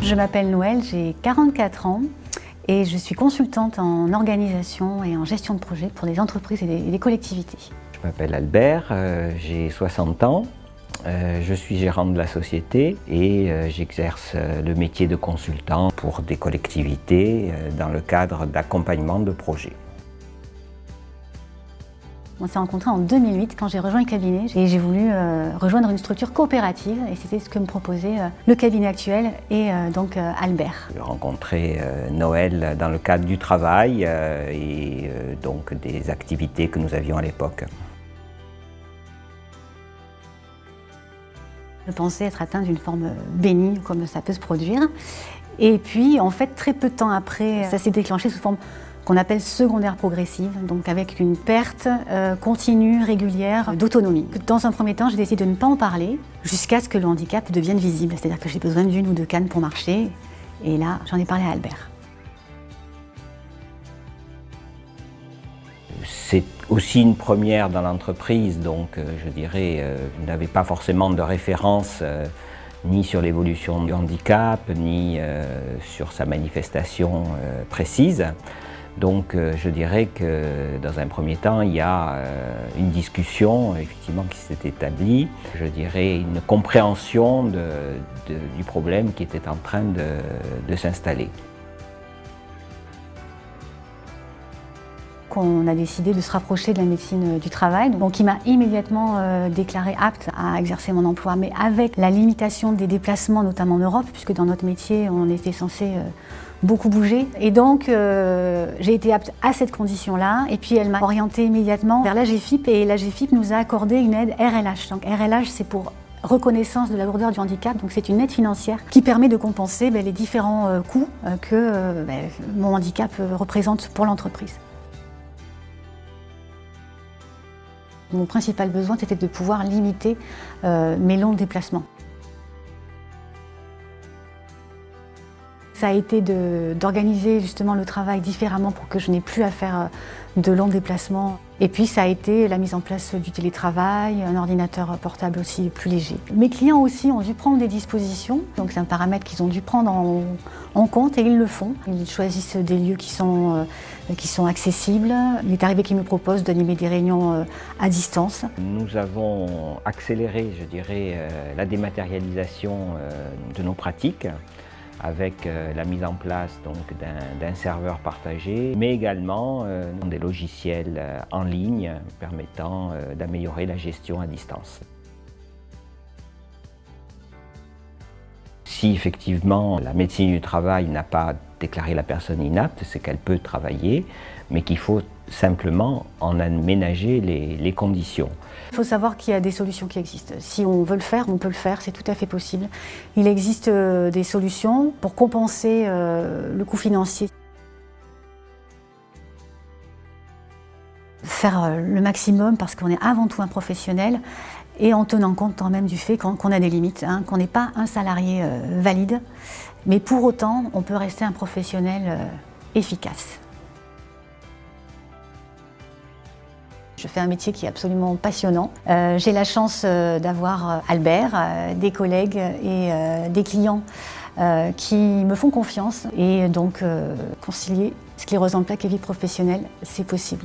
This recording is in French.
Je m'appelle Noël, j'ai 44 ans et je suis consultante en organisation et en gestion de projet pour les entreprises et les collectivités. Je m'appelle Albert, j'ai 60 ans, je suis gérant de la société et j'exerce le métier de consultant pour des collectivités dans le cadre d'accompagnement de projets. On s'est rencontrés en 2008 quand j'ai rejoint le cabinet et j'ai voulu rejoindre une structure coopérative et c'était ce que me proposait le cabinet actuel et donc Albert. J'ai rencontré Noël dans le cadre du travail et donc des activités que nous avions à l'époque. Je pensais être atteinte d'une forme bénigne comme ça peut se produire. Et puis en fait très peu de temps après, ça s'est déclenché sous forme qu'on appelle secondaire progressive, donc avec une perte continue, régulière d'autonomie. Dans un premier temps, j'ai décidé de ne pas en parler jusqu'à ce que le handicap devienne visible, c'est-à-dire que j'ai besoin d'une ou deux cannes pour marcher, et là, j'en ai parlé à Albert. C'est aussi une première dans l'entreprise, donc je dirais, je n'avais pas forcément de référence ni sur l'évolution du handicap, ni sur sa manifestation précise. Donc je dirais que dans un premier temps, il y a une discussion effectivement qui s'est établie, je dirais une compréhension du problème qui était en train de s'installer. On a décidé de se rapprocher de la médecine du travail, donc il m'a immédiatement déclaré apte à exercer mon emploi, mais avec la limitation des déplacements, notamment en Europe, puisque dans notre métier, on était censé beaucoup bouger. Et donc, j'ai été apte à cette condition-là. Et puis, elle m'a orientée immédiatement vers l'AGEFIP. Et l'AGEFIP nous a accordé une aide RLH. Donc, RLH, c'est pour reconnaissance de la lourdeur du handicap. Donc, c'est une aide financière qui permet de compenser les différents coûts que mon handicap représente pour l'entreprise. Mon principal besoin, c'était de pouvoir limiter mes longs déplacements. Ça a été d'organiser justement le travail différemment pour que je n'ai plus à faire de longs déplacements. Et puis ça a été la mise en place du télétravail, un ordinateur portable aussi plus léger. Mes clients aussi ont dû prendre des dispositions, donc c'est un paramètre qu'ils ont dû prendre en compte et ils le font. Ils choisissent des lieux qui sont accessibles. Il est arrivé qu'ils me proposent d'animer des réunions à distance. Nous avons accéléré, je dirais, la dématérialisation de nos pratiques, avec la mise en place d'un serveur partagé, mais également des logiciels en ligne permettant d'améliorer la gestion à distance. Si effectivement la médecine du travail n'a pas déclaré la personne inapte, c'est qu'elle peut travailler, mais qu'il faut simplement en aménager les conditions. Il faut savoir qu'il y a des solutions qui existent. Si on veut le faire, on peut le faire, c'est tout à fait possible. Il existe des solutions pour compenser le coût financier. Faire le maximum parce qu'on est avant tout un professionnel et en tenant compte quand même du fait qu'on a des limites, qu'on n'est pas un salarié valide, mais pour autant, on peut rester un professionnel efficace. Je fais un métier qui est absolument passionnant. J'ai la chance d'avoir Albert, des collègues et des clients qui me font confiance et donc concilier sclérose en plaques et vie professionnelle, c'est possible.